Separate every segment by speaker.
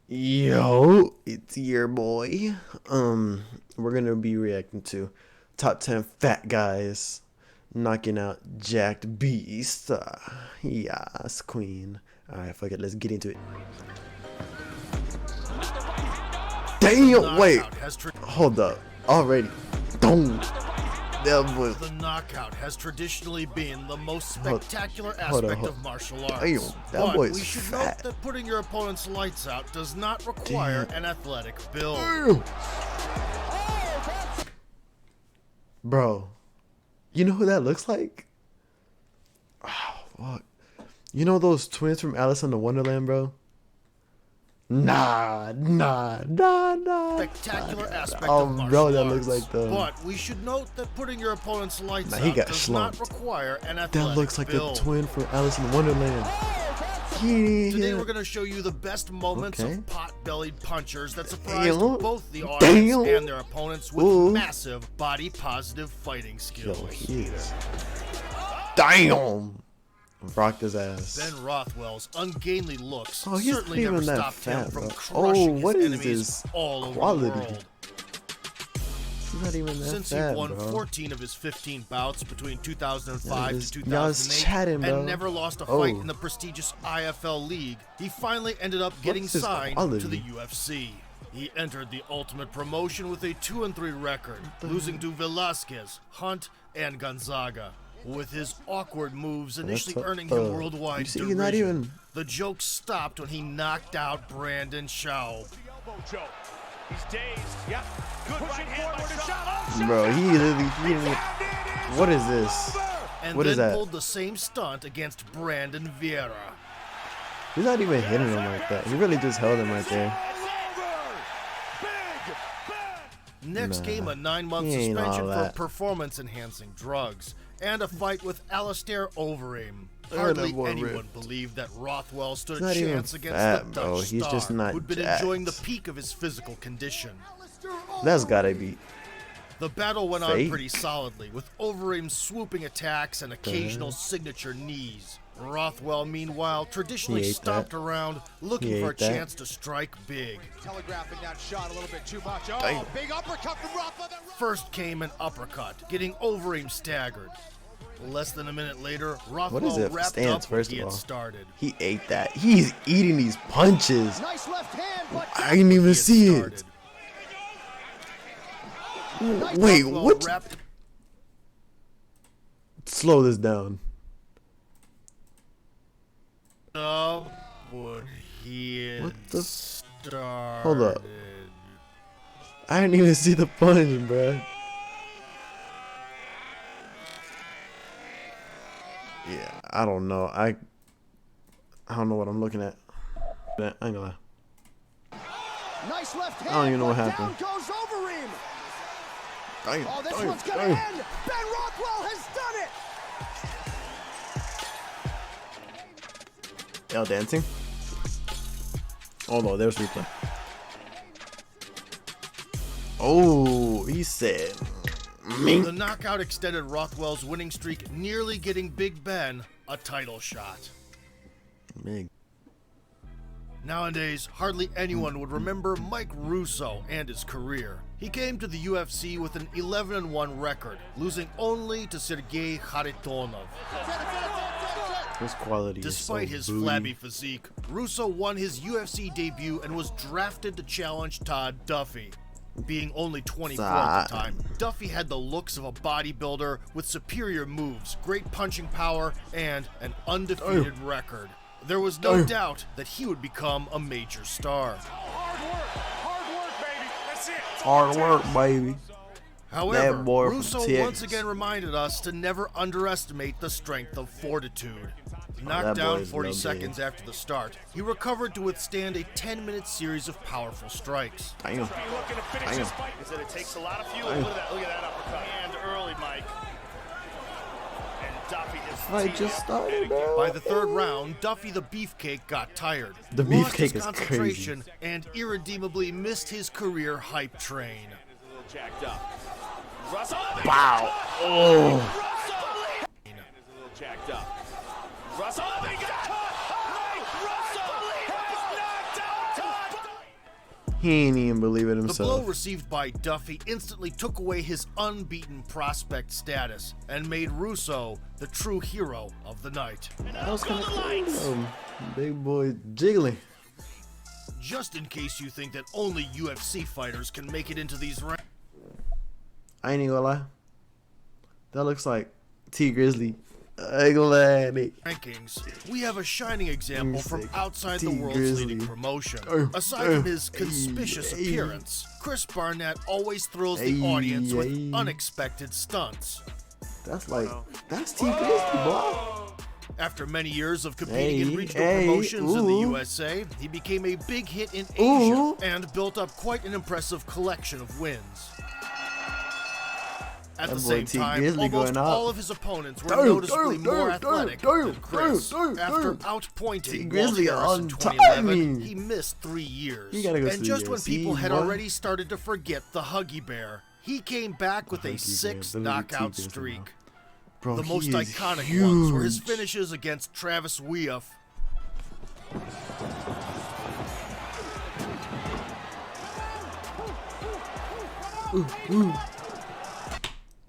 Speaker 1: Yo, it's your boy. We're gonna be reacting to top 10 fat guys knocking out jacked beast. Yes, queen. Alright, fuck it, let's get into it. Damn, wait, hold up, already. Don't.
Speaker 2: The knockout has traditionally been the most spectacular aspect of martial arts.
Speaker 1: Damn, that
Speaker 2: but
Speaker 1: boy's
Speaker 2: we should
Speaker 1: fat.
Speaker 2: note that putting your opponent's lights out does not require an athletic build.
Speaker 1: Damn. Bro, you know who that looks like? Oh, fuck. You know those twins from Alice in the Wonderland, bro? Nah.
Speaker 2: Spectacular aspect of martial
Speaker 1: bro, that
Speaker 2: arts.
Speaker 1: looks like the.
Speaker 2: But we should note that putting your opponent's lights
Speaker 1: Nah, he
Speaker 2: out
Speaker 1: got
Speaker 2: does
Speaker 1: slumped.
Speaker 2: not require an athletic
Speaker 1: That looks like
Speaker 2: build.
Speaker 1: the twin from Alice in the Wonderland.
Speaker 2: Today we're going to show you the best moments of pot-bellied punchers that surprised both the audience and their opponents with massive body-positive fighting skills.
Speaker 1: Yo, he is. Damn! Rocked his ass.
Speaker 2: Ben Rothwell's ungainly looks
Speaker 1: he's
Speaker 2: certainly
Speaker 1: not
Speaker 2: never
Speaker 1: even that
Speaker 2: stopped him
Speaker 1: fat,
Speaker 2: from
Speaker 1: bro.
Speaker 2: crushing
Speaker 1: What
Speaker 2: his
Speaker 1: is
Speaker 2: enemies
Speaker 1: this
Speaker 2: all over
Speaker 1: quality?
Speaker 2: the world.
Speaker 1: He's not even that
Speaker 2: Since
Speaker 1: fat,
Speaker 2: he won
Speaker 1: bro.
Speaker 2: 14 of his 15 bouts between 2005
Speaker 1: Y'all
Speaker 2: to
Speaker 1: was
Speaker 2: 2008
Speaker 1: chatting, bro.
Speaker 2: and never lost a fight in the prestigious IFL League, he finally ended up getting signed to the UFC. He entered the Ultimate Promotion with a 2-3 record, losing to Velasquez, Hunt, and Gonzaga. With his awkward moves initially earning him worldwide derision, the joke stopped when he knocked out Brandon Schaub.
Speaker 3: He's dazed. Yep. Good right hand by Schaub.
Speaker 1: Bro, he literally. What is this?
Speaker 2: And
Speaker 1: what
Speaker 2: then
Speaker 1: is that?
Speaker 2: pulled the same stunt against Brandon Vieira.
Speaker 1: He's not even hitting him like that. He really just held him right there.
Speaker 2: Next came a 9-month suspension for performance-enhancing drugs and a fight with Alistair Overeem. Hardly anyone believed that Rothwell stood a chance against the Dutch star who'd been enjoying the peak of his physical condition.
Speaker 1: That's gotta be.
Speaker 2: The battle went on pretty solidly, with Overeem swooping attacks and occasional signature knees. Rothwell, meanwhile, traditionally stomped around, looking for a chance to strike big.
Speaker 3: Telegraphing that shot a little bit too much. Oh, big uppercut from Rothwell.
Speaker 2: First came an uppercut, getting Overeem staggered. Less than a minute later, Rothwell wrapped up what he had started.
Speaker 1: He ate that. He's eating these punches.
Speaker 3: Nice left hand, but
Speaker 1: I didn't even see it. Wait, what? Slow this down.
Speaker 2: What the started.
Speaker 1: Hold up. I didn't even see the punch, bruh. Yeah, I don't know. I don't know what I'm looking at. I ain't gonna lie.
Speaker 3: nice left hand,
Speaker 1: I don't even know what happened.
Speaker 3: Down goes Overeem.
Speaker 1: Damn,
Speaker 3: This one's gonna end. Ben Rothwell has done it.
Speaker 1: Y'all dancing? Oh no, there's replay. Oh, he said.
Speaker 2: The knockout extended Rothwell's winning streak, nearly getting Big Ben a title shot.
Speaker 1: Big.
Speaker 2: Nowadays, hardly anyone would remember Mike Russo and his career. He came to the UFC with an 11-1 record, losing only to Sergei Kharitonov.
Speaker 1: His quality
Speaker 2: Despite his flabby physique, Russo won his UFC debut and was drafted to challenge Todd Duffy. Being only 24 at the time, Duffy had the looks of a bodybuilder with superior moves, great punching power, and an undefeated record. There was no doubt that he would become a major star.
Speaker 3: Hard work, baby. That's it.
Speaker 1: Hard work, baby.
Speaker 2: However, Russo once again reminded us to never underestimate the strength of fortitude. Knocked down 40 seconds after the start, he recovered to withstand a 10-minute series of powerful strikes.
Speaker 3: Looking to finish this fight. He said it takes a lot of fuel. Look at that uppercut. And early, Mike. And Duffy
Speaker 1: just started, bro.
Speaker 2: By the third round, Duffy the Beefcake got tired.
Speaker 1: The
Speaker 2: lost his
Speaker 1: Beefcake is
Speaker 2: concentration,
Speaker 1: crazy.
Speaker 2: and irredeemably missed his career hype train.
Speaker 3: jacked up.
Speaker 1: Wow. Oh.
Speaker 3: Jacked up.
Speaker 1: He ain't even believe it
Speaker 2: The blow
Speaker 1: himself.
Speaker 2: received by Duffy instantly took away his unbeaten prospect status and made Russo the true hero of the night.
Speaker 1: That was kind of cool. Big boy jiggling.
Speaker 2: Just in case you think that only UFC fighters can make it into these ranks.
Speaker 1: I ain't even gonna lie. That looks like T Grizzly.
Speaker 2: Rankings, we have a shining example from outside the world's leading promotion. Aside from his conspicuous appearance, Chris Barnett always thrills the audience with unexpected stunts.
Speaker 1: That's T Grizzly, boy.
Speaker 2: After many years of competing in regional promotions in the USA, he became a big hit in Asia and built up quite an impressive collection of wins. At the same time, almost all of his opponents were noticeably more athletic than Chris. After outpointing Walt Harris in 2011, he missed 3 years. And just when people had already started to forget the Huggy Bear, he came back with a 6 knockout streak.
Speaker 1: Bro,
Speaker 2: the most iconic ones were his finishes against Travis Weeff,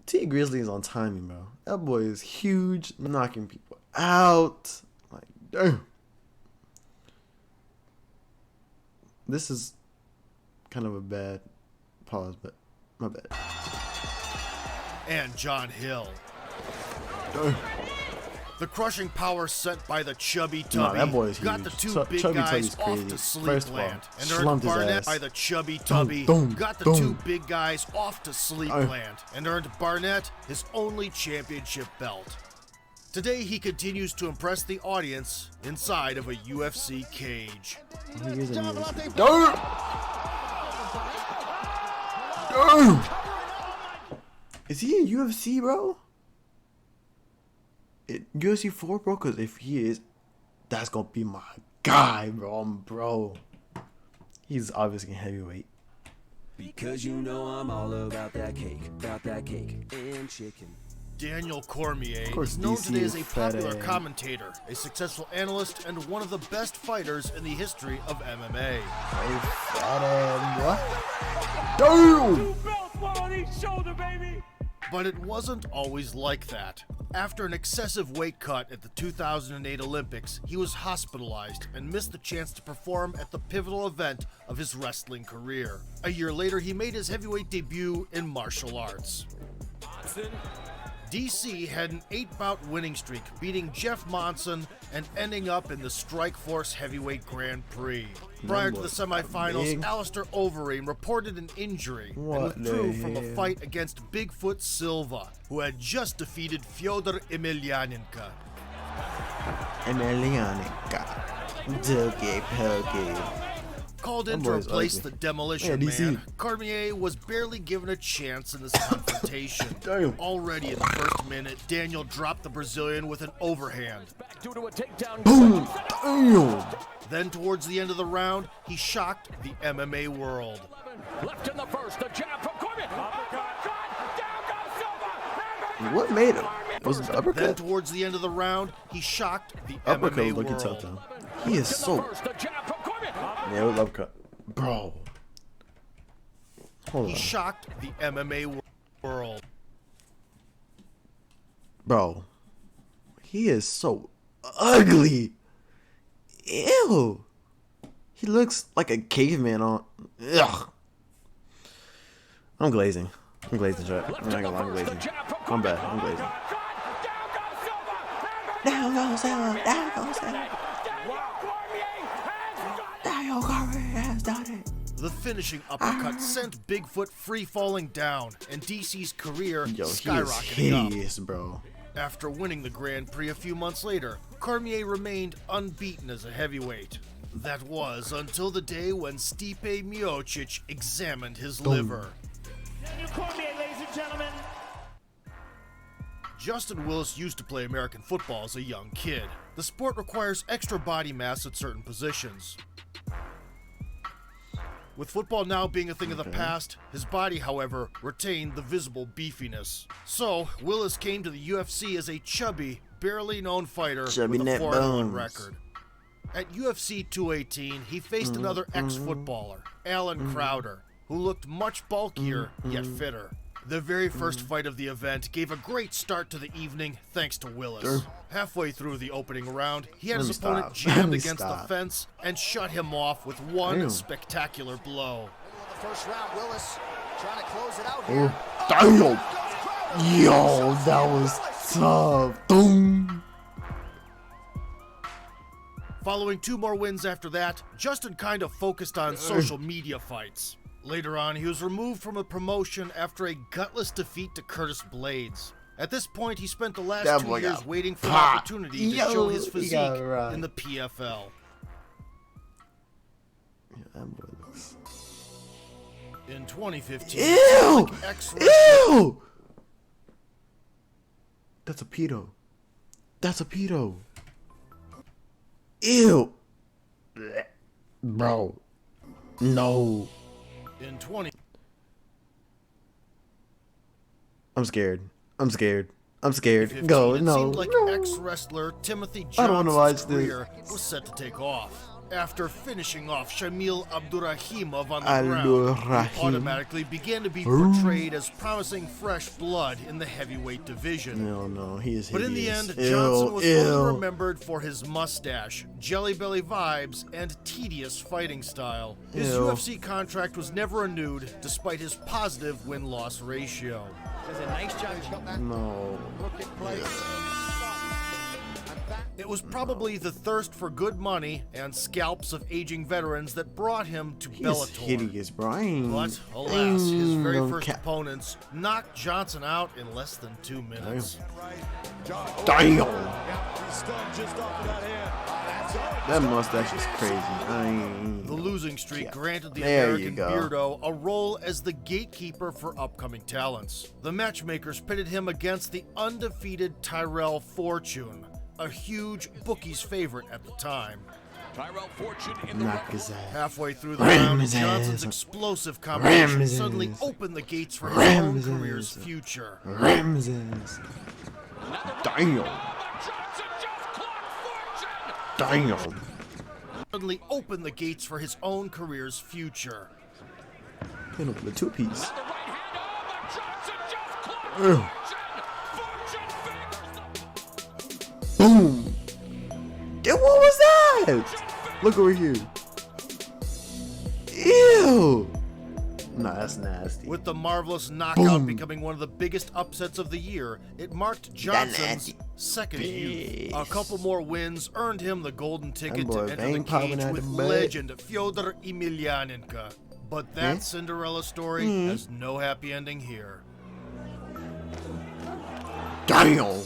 Speaker 1: T Grizzly is on timing, bro. That boy is huge, knocking people out. Like, damn. This is kind of a bad pause, but my bad.
Speaker 2: and John Hill.
Speaker 1: Damn.
Speaker 2: The crushing power sent by the Chubby Tubby
Speaker 1: that boy is
Speaker 2: got the
Speaker 1: huge.
Speaker 2: two big
Speaker 1: Chubby
Speaker 2: guys
Speaker 1: Tubby's
Speaker 2: off
Speaker 1: crazy.
Speaker 2: to sleep
Speaker 1: First of all,
Speaker 2: land, and
Speaker 1: slumped
Speaker 2: earned
Speaker 1: his
Speaker 2: Barnett
Speaker 1: ass.
Speaker 2: by the Chubby Tubby got the two big guys off to sleep land, and earned Barnett his only championship belt. Today he continues to impress the audience inside of a UFC cage.
Speaker 1: Is he in UFC, bro? UFC 4, bro? Because if he is, that's going to be my guy, bro. He's obviously heavyweight.
Speaker 4: Because you know I'm all about that cake and chicken.
Speaker 2: Daniel Cormier is known today as a popular commentator, a successful analyst, and one of the best fighters in the history of MMA.
Speaker 1: Damn!
Speaker 2: But it wasn't always like that. After an excessive weight cut at the 2008 Olympics, he was hospitalized and missed the chance to perform at the pivotal event of his wrestling career. A year later, he made his heavyweight debut in martial arts. DC had an 8-bout winning streak, beating Jeff Monson and ending up in the Strikeforce Heavyweight Grand Prix. Prior to the semifinals, Alistair Overeem reported an injury and withdrew from a fight against Bigfoot Silva, who had just defeated Fyodor Emelianenko.
Speaker 1: Dookie pokey.
Speaker 2: Called in to replace the Demolition Man, Cormier was barely given a chance in this confrontation. Already in the first minute, Daniel dropped the Brazilian with an overhand.
Speaker 1: Boom! Damn!
Speaker 2: Then towards the end of the round, he shocked the MMA world.
Speaker 5: Left in the first, the jab from Cormier.
Speaker 1: What made him? Was it the uppercut?
Speaker 2: Then towards the end of the round, he shocked the
Speaker 1: Uppercut
Speaker 2: MMA
Speaker 1: was looking tough,
Speaker 2: world.
Speaker 1: though. He is so... Yeah, it was uppercut. Bro. Hold on.
Speaker 2: He shocked the MMA world.
Speaker 1: Bro. He is so ugly. Ew. He looks like a caveman on... Ugh. I'm glazing. I'm glazing, chat. I'm not gonna lie, I'm glazing. I'm bad. I'm glazing. Down goes Silva. Down goes Silva. Daniel Cormier has done it.
Speaker 2: The finishing uppercut sent Bigfoot free-falling down, and DC's career skyrocketing
Speaker 1: hideous, bro.
Speaker 2: After winning the Grand Prix a few months later, Cormier remained unbeaten as a heavyweight. That was until the day when Stipe Miocic examined his liver.
Speaker 3: Daniel Cormier, ladies and gentlemen.
Speaker 2: Justin Willis used to play American football as a young kid. The sport requires extra body mass at certain positions. With football now being a thing of the past, his body, however, retained the visible beefiness. So, Willis came to the UFC as a chubby, barely known fighter with a 4-1 record. At UFC 218, he faced another ex-footballer, Alan Crowder, who looked much bulkier yet fitter. The very first fight of the event gave a great start to the evening thanks to Willis. Halfway through the opening round, he had his opponent jammed against the fence and shut him off with one spectacular blow.
Speaker 6: The first round, Willis trying to close it out here.
Speaker 1: Damn! Yo, that was tough. Boom.
Speaker 2: Following 2 more wins after that, Justin kind of focused on social media fights. Later on, he was removed from a promotion after a gutless defeat to Curtis Blades. At this point, he spent the last 2 years waiting for an opportunity to show his physique in the PFL. In 2015,
Speaker 1: ew! Ew! That's a pedo. That's a pedo. Ew. Bro. No.
Speaker 2: In 20.
Speaker 1: I'm scared. I'm scared. I'm scared. Go.
Speaker 2: It
Speaker 1: No.
Speaker 2: seemed like
Speaker 1: No.
Speaker 2: ex-wrestler Timothy
Speaker 1: I don't want to watch
Speaker 2: Johnson's
Speaker 1: this.
Speaker 2: career was set to take off. After finishing off Shamil Abdurrahimov on the ground, he automatically began to be portrayed as promising fresh blood in the heavyweight division.
Speaker 1: No, he is hideous.
Speaker 2: But in the end,
Speaker 1: Ew,
Speaker 2: Johnson was
Speaker 1: ew.
Speaker 2: only remembered for his mustache, jelly belly vibes, and tedious fighting style. His
Speaker 1: Ew.
Speaker 2: UFC contract was never renewed, despite his positive win-loss ratio.
Speaker 6: Does a nice job.
Speaker 1: No.
Speaker 2: It was probably the thirst for good money and scalps of aging veterans that brought him to
Speaker 1: He's
Speaker 2: Bellator.
Speaker 1: hideous, bro. I ain't-
Speaker 2: But alas, his very
Speaker 1: don't
Speaker 2: first
Speaker 1: ca-
Speaker 2: opponents knocked Johnson out in less than 2 minutes.
Speaker 1: Damn. That mustache is crazy.
Speaker 2: The losing streak granted the
Speaker 1: There you
Speaker 2: American
Speaker 1: go.
Speaker 2: Beardo a role as the gatekeeper for upcoming talents. The matchmakers pitted him against the undefeated Tyrell Fortune, a huge bookie's favorite at the time.
Speaker 5: Tyrell Fortune in the
Speaker 1: Knock his ass.
Speaker 2: Halfway through the
Speaker 1: Ram
Speaker 2: round,
Speaker 1: his
Speaker 2: Johnson's
Speaker 1: ass.
Speaker 2: explosive combination
Speaker 1: his
Speaker 2: suddenly
Speaker 1: ass.
Speaker 2: opened the gates for his
Speaker 1: Ram
Speaker 2: own
Speaker 1: his
Speaker 2: career's
Speaker 1: ass.
Speaker 2: future.
Speaker 1: Ramses. Damn. Damn.
Speaker 2: Suddenly opened the gates for his own career's future.
Speaker 1: Hit him with a 2-piece. Boom. Dude, what was that? Look over here. Ew. Nah, that's nasty.
Speaker 2: With the marvelous knockout becoming one of the biggest upsets of the year, it marked Johnson's
Speaker 1: nasty.
Speaker 2: second youth. A
Speaker 1: Beast.
Speaker 2: couple more wins earned him the golden ticket to
Speaker 1: boy
Speaker 2: enter the
Speaker 1: vein popping
Speaker 2: cage
Speaker 1: out
Speaker 2: with
Speaker 1: the butt.
Speaker 2: legend Fyodor Emelianenko. But that Cinderella story has no happy ending here.
Speaker 1: Damn.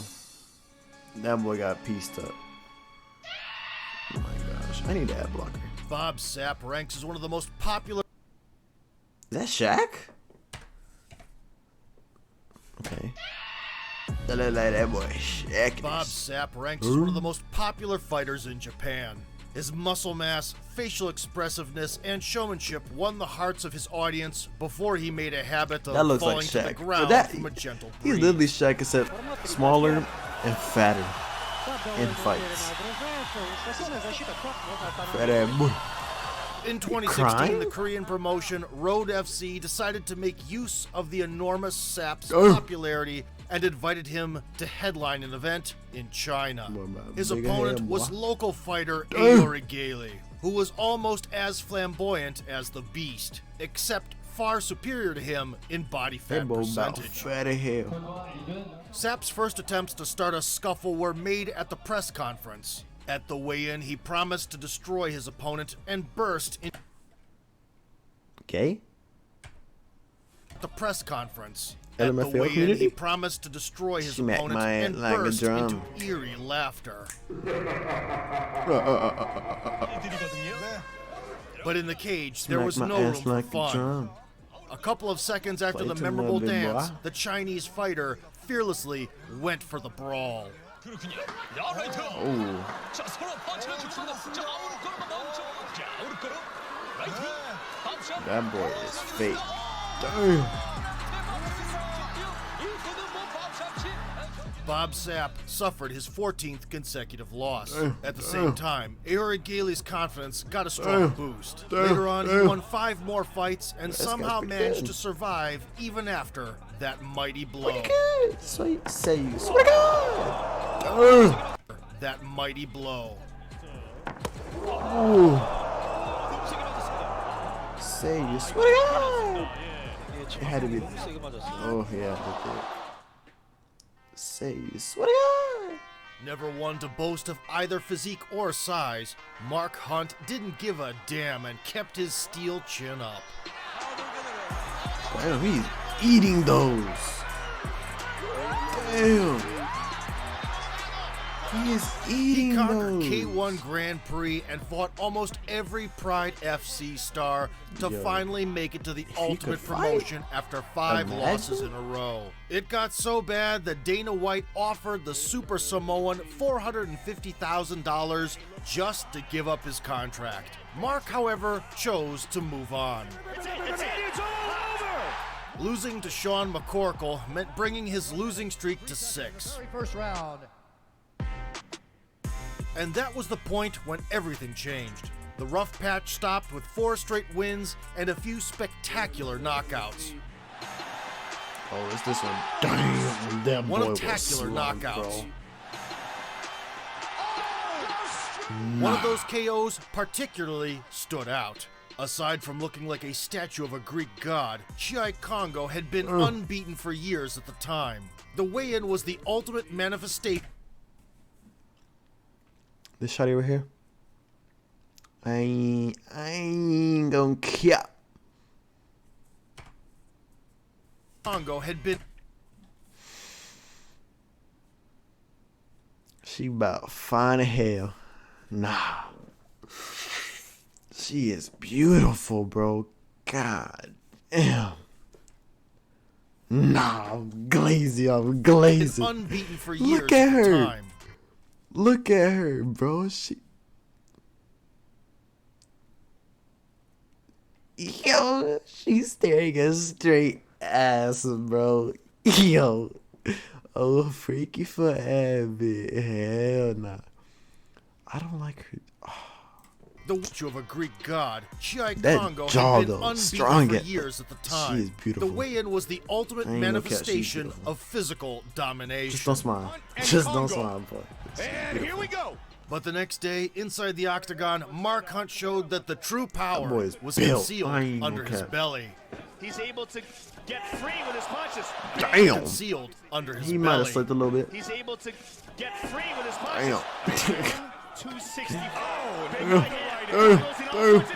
Speaker 1: That boy got pieced up. Oh my gosh. I need an ad blocker.
Speaker 2: Bob Sapp ranks as one of the most popular.
Speaker 1: Is that Shaq? Okay. That look like that boy Shaq.
Speaker 2: Bob Sapp ranks as one of the most popular fighters in Japan. His muscle mass, facial expressiveness, and showmanship won the hearts of his audience before he made a habit
Speaker 1: That
Speaker 2: of
Speaker 1: looks
Speaker 2: falling
Speaker 1: like
Speaker 2: to the
Speaker 1: Shaq.
Speaker 2: ground
Speaker 1: That-
Speaker 2: from a gentle
Speaker 1: He's
Speaker 2: breeze.
Speaker 1: literally Shaq except smaller and fatter in fights. Fat ass boy.
Speaker 2: In 2016,
Speaker 1: crying?
Speaker 2: the Korean promotion Road FC decided to make use of the enormous Sapp's
Speaker 1: Oh.
Speaker 2: popularity and invited him to headline an event in China.
Speaker 1: Boy, my
Speaker 2: His
Speaker 1: big
Speaker 2: opponent
Speaker 1: head,
Speaker 2: was
Speaker 1: boy.
Speaker 2: local fighter
Speaker 1: Oh.
Speaker 2: Aori Gailey, who was almost as flamboyant as the Beast, except far superior to him in body
Speaker 1: That
Speaker 2: fat
Speaker 1: boy about
Speaker 2: percentage.
Speaker 1: fat as hell.
Speaker 2: Sapp's first attempts to start a scuffle were made at the press conference. At the weigh-in, he promised to destroy his opponent and burst in
Speaker 1: Okay.
Speaker 2: the press conference.
Speaker 1: LMFAO
Speaker 2: At the weigh-in,
Speaker 1: community?
Speaker 2: he promised to destroy his
Speaker 1: Smack
Speaker 2: opponent
Speaker 1: my
Speaker 2: and
Speaker 1: like a
Speaker 2: burst
Speaker 1: drum.
Speaker 2: into eerie laughter. But in the cage, there
Speaker 1: Smack
Speaker 2: was
Speaker 1: my
Speaker 2: no
Speaker 1: ass
Speaker 2: room for
Speaker 1: like a
Speaker 2: fun.
Speaker 1: drum.
Speaker 2: A couple of seconds after
Speaker 1: Play
Speaker 2: the
Speaker 1: to
Speaker 2: memorable
Speaker 1: my big
Speaker 2: dance,
Speaker 1: boy.
Speaker 2: the Chinese fighter fearlessly went for the brawl.
Speaker 1: Oh. That boy is fake. Damn.
Speaker 2: Bob Sapp suffered his 14th consecutive loss. At the same time, Aori Gailey's confidence got a strong boost. Later on, he won 5 more fights and somehow managed to survive even after that mighty blow. That mighty blow.
Speaker 1: Say you swear to God. It had to be. Oh yeah, look at it. Say you swear to God.
Speaker 2: Never one to boast of either physique or size, Mark Hunt didn't give a damn and kept his steel chin up.
Speaker 1: Damn, he's eating those. Damn. He is eating
Speaker 2: He conquered
Speaker 1: those.
Speaker 2: K1 Grand Prix and fought almost every Pride FC star to finally make it to the Ultimate promotion after 5 losses in a row. It got so bad that Dana White offered the Super Samoan $450,000 just to give up his contract. Mark, however, chose to move on.
Speaker 3: It's all over!
Speaker 2: Losing to Sean McCorkle meant bringing his losing streak to 6.
Speaker 6: First round.
Speaker 2: And that was the point when everything changed. The rough patch stopped with 4 straight wins and a few spectacular knockouts.
Speaker 1: Oh, it's this one. Damn, that boy was
Speaker 2: One-tacular
Speaker 1: slung,
Speaker 2: knockouts.
Speaker 1: bro.
Speaker 2: One of those KOs particularly stood out. Aside from looking like a statue of a Greek god, Chi Congo had been unbeaten for years at the time. The weigh-in was the ultimate manifestation.
Speaker 1: This shotty right here. I ain't gonna cap.
Speaker 2: Congo had been.
Speaker 1: She about fine as hell. Nah. She is beautiful, bro. God damn. Nah, I'm glazy. I'm glazing.
Speaker 2: Unbeaten for years
Speaker 1: Look at
Speaker 2: at the
Speaker 1: her.
Speaker 2: time.
Speaker 1: Look at her, bro. Yo, she's staring a straight ass, bro. Yo. Oh, freaky for habit. Hell nah. I don't like her.
Speaker 2: The statue of a Greek god, Chi
Speaker 1: That
Speaker 2: Congo
Speaker 1: jaw,
Speaker 2: had been
Speaker 1: though,
Speaker 2: unbeaten
Speaker 1: strong
Speaker 2: for
Speaker 1: at-
Speaker 2: years at the time.
Speaker 1: She is beautiful.
Speaker 2: The weigh-in was the ultimate
Speaker 1: I ain't gonna catch, she's
Speaker 2: manifestation
Speaker 1: beautiful.
Speaker 2: of physical domination.
Speaker 1: Just don't smile.
Speaker 3: And
Speaker 1: Just don't
Speaker 3: Congo.
Speaker 1: smile, boy.
Speaker 3: And here we go!
Speaker 2: But the next day, inside the octagon, Mark Hunt showed that the true power
Speaker 1: boy is
Speaker 2: was
Speaker 1: built.
Speaker 2: concealed
Speaker 1: I ain't
Speaker 2: under
Speaker 1: gonna
Speaker 2: his
Speaker 1: cap.
Speaker 2: belly.
Speaker 3: He's able to get free with his punches.
Speaker 1: Damn.
Speaker 2: Concealed under his
Speaker 1: He might
Speaker 2: belly.
Speaker 1: have slipped a little bit.
Speaker 3: He's able to get free with his punches.
Speaker 1: Damn.
Speaker 3: 260. Oh, big
Speaker 1: Damn.
Speaker 3: right hand.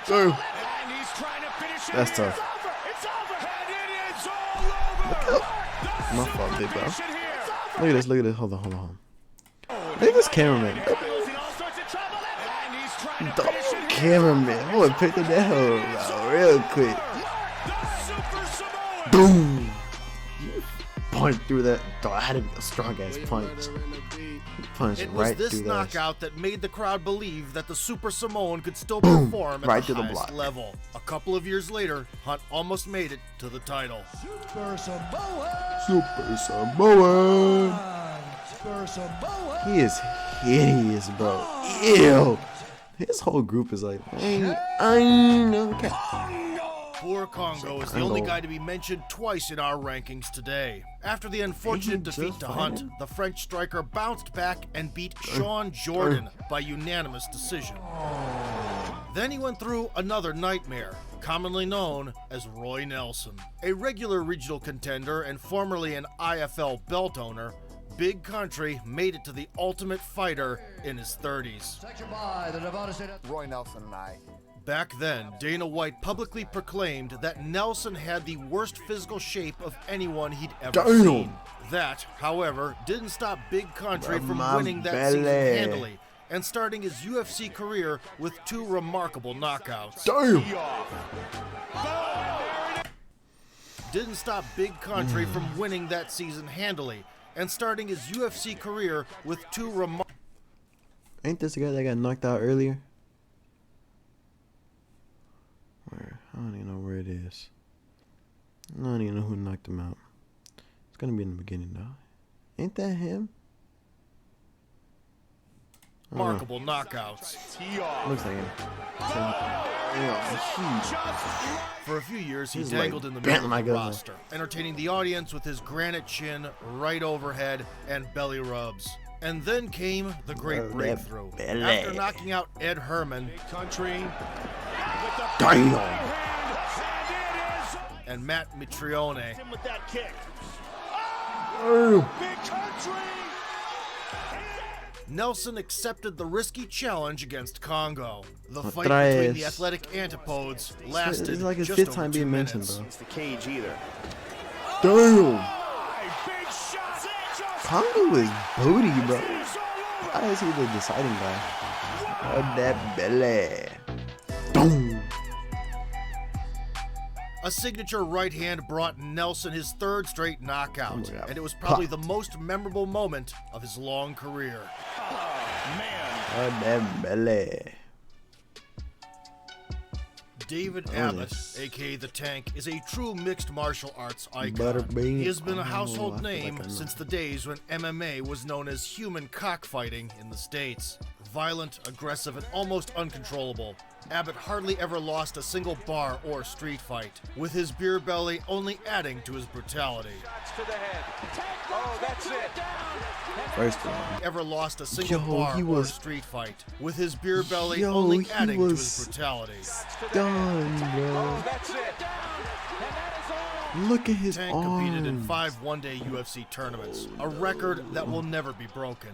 Speaker 1: Damn.
Speaker 3: And he's trying to finish it.
Speaker 1: That's
Speaker 3: It's
Speaker 1: tough.
Speaker 3: over. It's over. And it is all over.
Speaker 1: My fault, big bro.
Speaker 3: Finish it here.
Speaker 1: Look at this. Look at this. Hold on. Look at this cameraman.
Speaker 3: He's in all sorts of trouble. And he's trying to
Speaker 1: The
Speaker 3: finish it here.
Speaker 1: cameraman. Boy, picked up that hoe out real quick.
Speaker 3: The Super Samoan.
Speaker 1: Boom. Punch through that. Dog, I had to be a strong ass punch. Punch
Speaker 2: It was
Speaker 1: right
Speaker 2: this
Speaker 1: through that.
Speaker 2: knockout that made the crowd believe that the Super Samoan could still perform at
Speaker 1: Right
Speaker 2: the
Speaker 1: to the
Speaker 2: highest
Speaker 1: block.
Speaker 2: level. A couple of years later, Hunt almost made it to the title.
Speaker 6: Super Samoa.
Speaker 1: Super Samoa.
Speaker 6: Super Samoa.
Speaker 1: He is hideous, bro. Ew. His whole group is like, I ain't no cat.
Speaker 2: Poor Congo is the only guy to be mentioned twice in our rankings today. After the unfortunate
Speaker 1: just
Speaker 2: defeat to Hunt,
Speaker 1: fighting?
Speaker 2: the French striker bounced back and beat Sean Jordan by unanimous decision. Then he went through another nightmare, commonly known as Roy Nelson. A regular regional contender and formerly an IFL belt owner, Big Country made it to the Ultimate Fighter in his 30s.
Speaker 6: Section by the Nevada State.
Speaker 7: Roy Nelson and I.
Speaker 2: Back then, Dana White publicly proclaimed that Nelson had the worst physical shape of anyone he'd ever
Speaker 1: Damn.
Speaker 2: seen. That, however, didn't stop Big Country from
Speaker 1: My
Speaker 2: winning that
Speaker 1: belly.
Speaker 2: season handily and starting his UFC career with 2 remarkable knockouts.
Speaker 1: Damn.
Speaker 2: Didn't stop Big Country from winning that season handily and starting his UFC career with 2 remarkable.
Speaker 1: Ain't this the guy that got knocked out earlier? Where? I don't even know where it is. I don't even know who knocked him out. It's gonna be in the beginning though. Ain't that him?
Speaker 2: remarkable knockouts.
Speaker 1: Looks like him.
Speaker 2: For a few years, he
Speaker 1: He's
Speaker 2: dangled
Speaker 1: like
Speaker 2: in the
Speaker 1: bent
Speaker 2: middle
Speaker 1: like
Speaker 2: of the
Speaker 1: a-
Speaker 2: roster, entertaining the audience with his granite chin, right overhead, and belly rubs. And then came the great
Speaker 1: Oh, that
Speaker 2: breakthrough.
Speaker 1: belly.
Speaker 2: After knocking out Ed Herman
Speaker 1: Damn.
Speaker 2: and Matt Mitrione,
Speaker 3: With that kick.
Speaker 1: Damn.
Speaker 3: Big country.
Speaker 2: Nelson accepted the risky challenge against Congo. The fight
Speaker 1: Otra
Speaker 2: between
Speaker 1: vez.
Speaker 2: the athletic antipodes lasted
Speaker 1: It's like his
Speaker 2: just
Speaker 1: fifth
Speaker 2: over
Speaker 1: time
Speaker 2: 2
Speaker 1: being mentioned,
Speaker 2: minutes.
Speaker 1: bro.
Speaker 3: It's the cage either.
Speaker 1: Damn.
Speaker 3: Big shot.
Speaker 1: Congo is booty, bro. How is he the deciding guy? Oh, that belly. Boom.
Speaker 2: A signature right hand brought Nelson his third straight knockout,
Speaker 1: Oh my God.
Speaker 2: and it was probably the most memorable moment of his long career.
Speaker 1: Oh, that belly.
Speaker 2: David
Speaker 1: Oh,
Speaker 2: Abbott,
Speaker 1: yes.
Speaker 2: aka The Tank, is a true mixed martial arts icon.
Speaker 1: Butterbean.
Speaker 2: He has been a
Speaker 1: Oh,
Speaker 2: household
Speaker 1: I feel
Speaker 2: name
Speaker 1: like I know.
Speaker 2: since the days when MMA was known as human cockfighting in the States. Violent, aggressive, and almost uncontrollable, Abbott hardly ever lost a single bar or street fight, with his beer belly only adding to his brutality.
Speaker 1: First one.
Speaker 2: Ever lost a single
Speaker 1: Yo,
Speaker 2: bar
Speaker 1: he
Speaker 2: or
Speaker 1: was-
Speaker 2: street fight, with his beer belly
Speaker 1: Yo,
Speaker 2: only
Speaker 1: he
Speaker 2: adding to his
Speaker 1: was-
Speaker 2: brutality.
Speaker 1: Done, bro. Look at his
Speaker 2: Tank competed in
Speaker 1: arms.
Speaker 2: 5 one-day UFC tournaments, a record that will never be broken.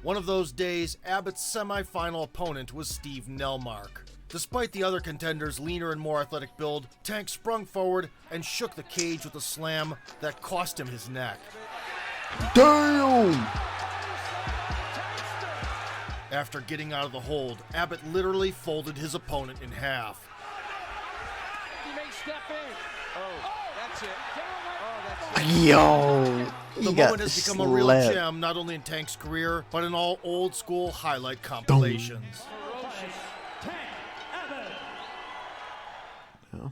Speaker 2: One of those days, Abbott's semi-final opponent was Steve Nelmark. Despite the other contenders' leaner and more athletic build, Tank sprung forward and shook the cage with a slam that cost him his neck.
Speaker 1: Damn.
Speaker 2: After getting out of the hold, Abbott literally folded his opponent in half.
Speaker 1: Yo.
Speaker 2: The
Speaker 1: He got
Speaker 2: moment has become a real
Speaker 1: slapped.
Speaker 2: gem, not only in Tank's career, but in all old-school highlight compilations.
Speaker 1: Yeah.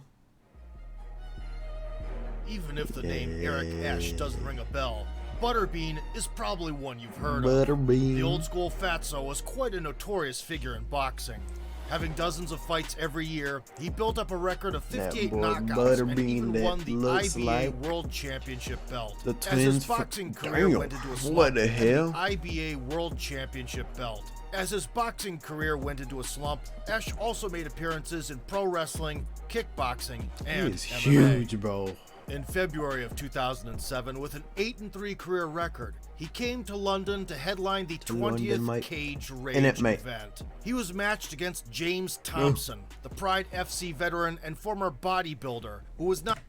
Speaker 2: Even if the name Eric Esch doesn't ring a bell, Butterbean is probably one you've heard of.
Speaker 1: Butterbean.
Speaker 2: The old-school fatso was quite a notorious figure in boxing. Having dozens of fights every year, he built up a record of 58
Speaker 1: boy
Speaker 2: knockouts and
Speaker 1: Butterbean
Speaker 2: even
Speaker 1: that
Speaker 2: won the
Speaker 1: looks
Speaker 2: IBA
Speaker 1: like
Speaker 2: World Championship belt.
Speaker 1: the
Speaker 2: As his
Speaker 1: twins
Speaker 2: boxing
Speaker 1: from-
Speaker 2: career
Speaker 1: Damn,
Speaker 2: went into a slump,
Speaker 1: what the
Speaker 2: and
Speaker 1: hell?
Speaker 2: IBA World Championship belt. As his boxing career went into a slump, Esch also made appearances in pro wrestling, kickboxing,
Speaker 1: He
Speaker 2: and
Speaker 1: is
Speaker 2: MMA.
Speaker 1: huge, bro.
Speaker 2: In February of 2007, with an 8-3 career record, he came to London to headline the 20th
Speaker 1: London, mate.
Speaker 2: Cage
Speaker 1: In
Speaker 2: Rage
Speaker 1: it, mate.
Speaker 2: event. He was matched against James Thompson, the Pride FC veteran and former bodybuilder, who was not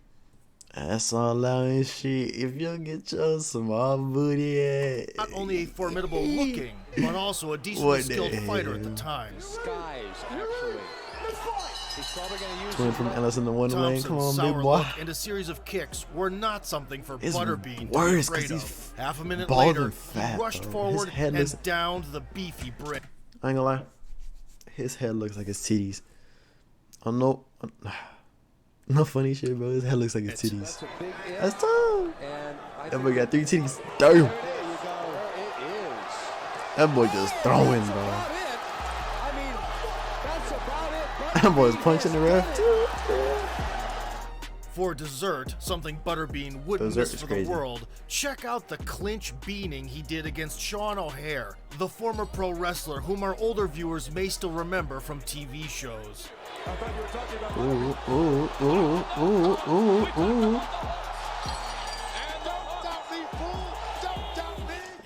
Speaker 1: That's all out and shit. If you get your small booty ass.
Speaker 2: only a formidable looking, but also a decently
Speaker 1: What the
Speaker 2: skilled fighter at the
Speaker 1: hell?
Speaker 2: time.
Speaker 1: Went from Ellis in the one lane.
Speaker 2: Thompson's
Speaker 1: Come on,
Speaker 2: sour
Speaker 1: big boy.
Speaker 2: look and a series of kicks were not something for
Speaker 1: It's
Speaker 2: Butterbean to be
Speaker 1: worse 'cause
Speaker 2: afraid
Speaker 1: he's
Speaker 2: of. Half a minute
Speaker 1: bald
Speaker 2: later,
Speaker 1: and fat,
Speaker 2: he rushed
Speaker 1: bro. His
Speaker 2: forward
Speaker 1: head
Speaker 2: and
Speaker 1: looks-
Speaker 2: downed the beefy Brit.
Speaker 1: I ain't gonna lie. His head looks like his titties. Oh no. No funny shit, bro. His head looks like his titties. That's tough. That boy got 3 titties. Damn. That boy just throwing, bro. That boy's punching the ref too.
Speaker 2: For dessert, something Butterbean wouldn't
Speaker 1: Dessert
Speaker 2: miss
Speaker 1: is
Speaker 2: for
Speaker 1: crazy.
Speaker 2: the world, check out the clinch beaning he did against Sean O'Hare, the former pro wrestler whom our older viewers may still remember from TV shows.
Speaker 1: Ooh, ooh, ooh, ooh, ooh, ooh.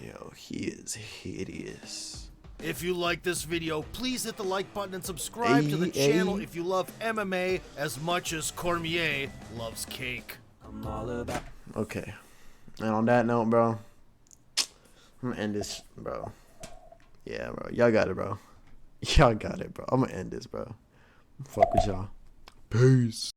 Speaker 1: Yo, he is hideous.
Speaker 2: If you like this video, please hit the like button and subscribe to the channel if you love MMA as much as Cormier loves cake.
Speaker 4: I'm all about.
Speaker 1: Okay. And on that note, bro, I'm gonna end this, bro. Yeah, bro. Y'all got it, bro. Y'all got it, bro. I'm gonna end this, bro. Fuck with y'all. Peace.